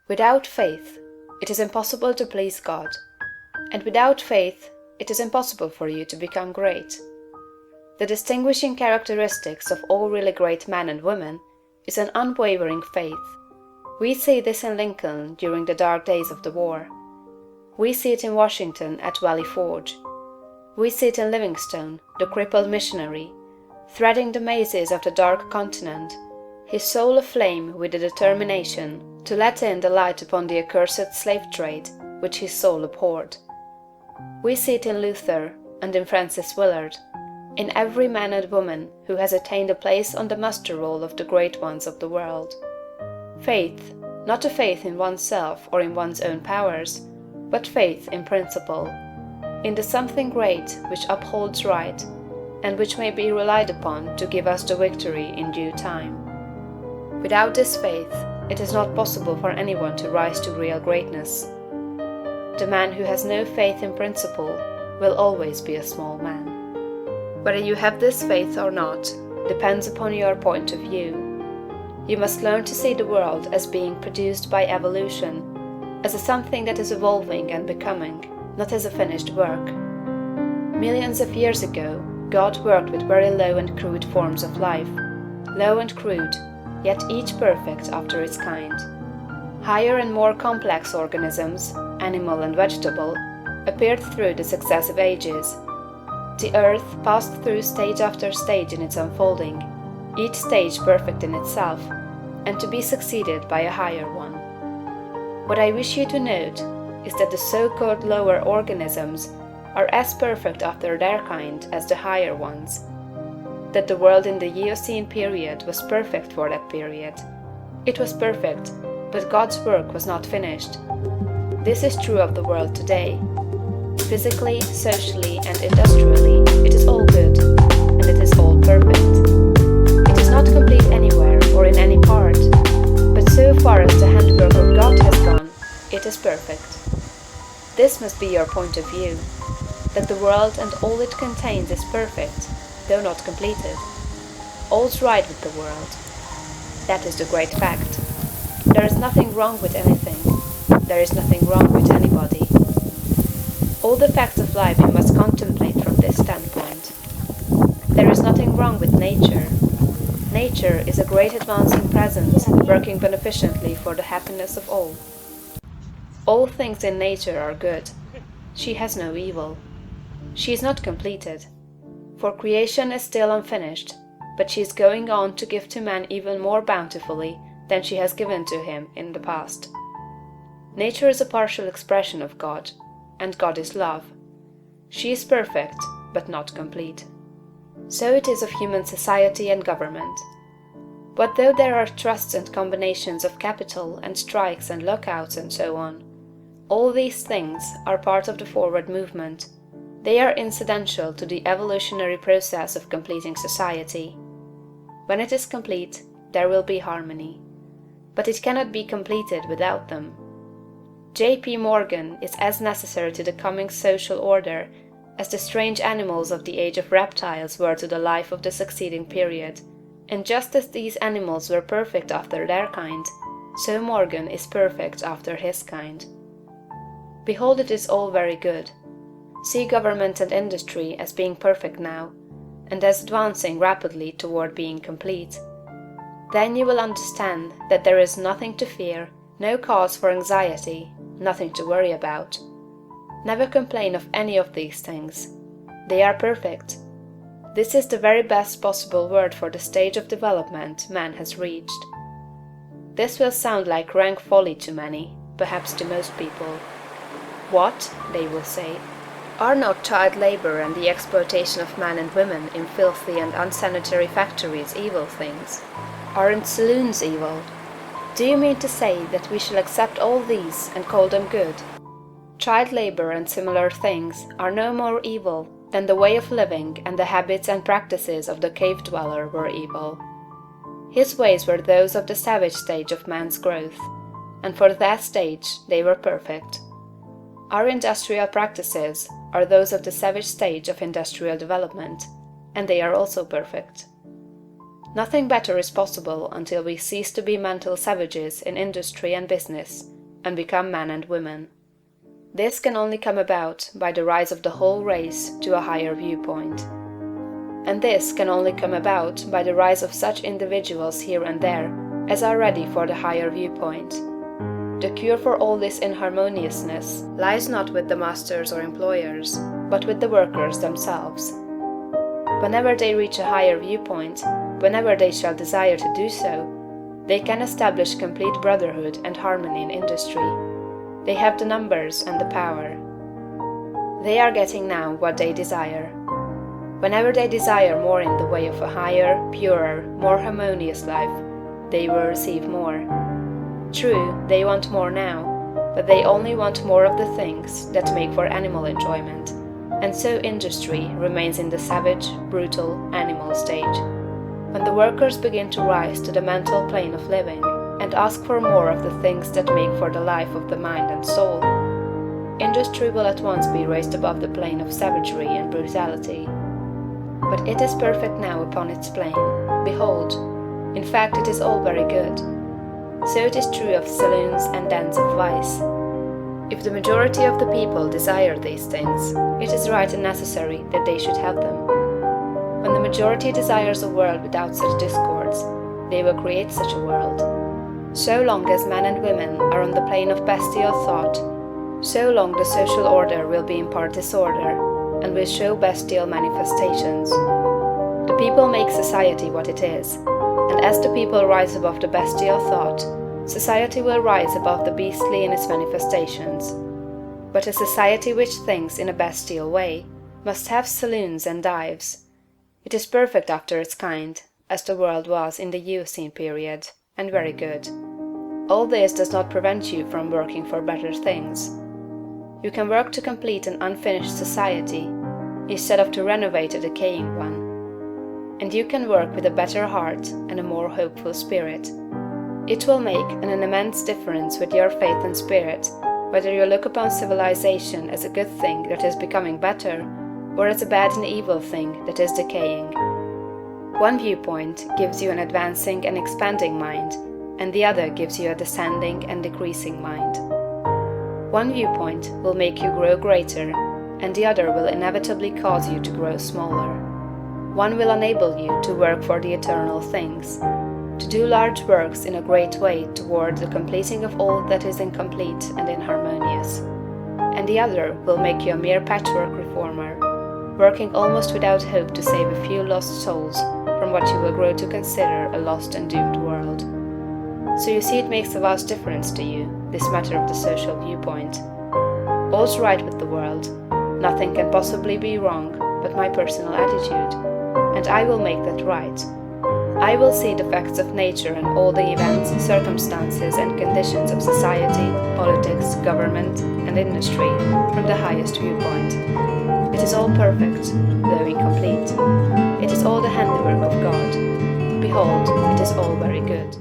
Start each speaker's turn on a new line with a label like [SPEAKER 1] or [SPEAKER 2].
[SPEAKER 1] Without faith, it is impossible to please God. And without faith, it is impossible for you to become great. The distinguishing characteristics of all really great men and women is an unwavering faith. We see this in Lincoln during the dark days of the war. We see it in Washington at Valley Forge. We see it in Livingstone, the crippled missionary, threading the mazes of the dark continent, his soul aflame with the determination to let in the light upon the accursed slave trade which his soul abhorred. We see it in Luther and in Francis Willard, in every man and woman who has attained a place on the muster roll of the great ones of the world. Faith, not a faith in oneself or in one's own powers, but faith in principle, in the something great which upholds right, and which may be relied upon to give us the victory in due time. Without this faith, it is not possible for anyone to rise to real greatness. The man who has no faith in principle will always be a small man. Whether you have this faith or not depends upon your point of view. You must learn to see the world as being produced by evolution, as a something that is evolving and becoming, not as a finished work. Millions of years ago, God worked with very low and crude forms of life, low and crude, yet each perfect after its kind. Higher and more complex organisms, animal and vegetable, appeared through the successive ages. The earth passed through stage after stage in its unfolding, each stage perfect in itself, and to be succeeded by a higher one. What I wish you to note is that the so-called lower organisms are as perfect after their kind as the higher ones, that the world in the Eocene period was perfect for that period. It was perfect, but God's work was not finished. This is true of the world today. Physically, socially, and industrially, it is all good, and it is all perfect. It is not complete anywhere or in any part, but so far as the handwork of God has gone, it is perfect. This must be your point of view, that the world and all it contains is perfect, though not completed. All's right with the world. That is the great fact. There is nothing wrong with anything. There is nothing wrong with anybody. All the facts of life you must contemplate from this standpoint. There is nothing wrong with nature. Nature is a great advancing presence, working beneficently for the happiness of all. All things in nature are good. She has no evil. She is not completed, for creation is still unfinished, but she is going on to give to man even more bountifully than she has given to him in the past. Nature is a partial expression of God, and God is love. She is perfect, but not complete. So it is of human society and government. What though there are trusts and combinations of capital and strikes and lockouts and so on? All these things are part of the forward movement. They are incidental to the evolutionary process of completing society. When it is complete, there will be harmony. But it cannot be completed without them. J.P. Morgan is as necessary to the coming social order as the strange animals of the age of reptiles were to the life of the succeeding period. And just as these animals were perfect after their kind, so Morgan is perfect after his kind. Behold, it is all very good. See government and industry as being perfect now, and as advancing rapidly toward being complete. Then you will understand that there is nothing to fear, no cause for anxiety, nothing to worry about. Never complain of any of these things. They are perfect. This is the very best possible word for the stage of development man has reached. This will sound like rank folly to many, perhaps to most people. What, they will say, are not child labor and the exploitation of men and women in filthy and unsanitary factories evil things? Aren't saloons evil? Do you mean to say that we shall accept all these and call them good? Child labor and similar things are no more evil than the way of living and the habits and practices of the cave dweller were evil. His ways were those of the savage stage of man's growth, and for that stage they were perfect. Our industrial practices are those of the savage stage of industrial development, and they are also perfect. Nothing better is possible until we cease to be mental savages in industry and business, and become men and women. This can only come about by the rise of the whole race to a higher viewpoint. And this can only come about by the rise of such individuals here and there as are ready for the higher viewpoint. The cure for all this inharmoniousness lies not with the masters or employers, but with the workers themselves. Whenever they reach a higher viewpoint, whenever they shall desire to do so, they can establish complete brotherhood and harmony in industry. They have the numbers and the power. They are getting now what they desire. Whenever they desire more in the way of a higher, purer, more harmonious life, they will receive more. True, they want more now, but they only want more of the things that make for animal enjoyment, and so industry remains in the savage, brutal, animal stage. When the workers begin to rise to the mental plane of living, and ask for more of the things that make for the life of the mind and soul, industry will at once be raised above the plane of savagery and brutality. But it is perfect now upon its plane. Behold, in fact it is all very good. So it is true of saloons and dens of vice. If the majority of the people desire these things, it is right and necessary that they should have them. When the majority desires a world without such discords, they will create such a world. So long as men and women are on the plane of bestial thought, so long the social order will be in part disorder, and will show bestial manifestations. The people make society what it is, and as the people rise above the bestial thought, society will rise above the beastly in its manifestations. But a society which thinks in a bestial way must have saloons and dives. It is perfect after its kind, as the world was in the Eocene period, and very good. All this does not prevent you from working for better things. You can work to complete an unfinished society, instead of to renovate a decaying one. And you can work with a better heart and a more hopeful spirit. It will make an immense difference with your faith and spirit, whether you look upon civilization as a good thing that is becoming better, or as a bad and evil thing that is decaying. One viewpoint gives you an advancing and expanding mind, and the other gives you a descending and decreasing mind. One viewpoint will make you grow greater, and the other will inevitably cause you to grow smaller. One will enable you to work for the eternal things, to do large works in a great way toward the completing of all that is incomplete and inharmonious, and the other will make you a mere patchwork reformer, working almost without hope to save a few lost souls from what you will grow to consider a lost and doomed world. So you see it makes a vast difference to you, this matter of the social viewpoint. All's right with the world, nothing can possibly be wrong but my personal attitude, and I will make that right. I will see the facts of nature and all the events, circumstances, and conditions of society, politics, government, and industry from the highest viewpoint. It is all perfect, though incomplete. It is all the handiwork of God. Behold, it is all very good.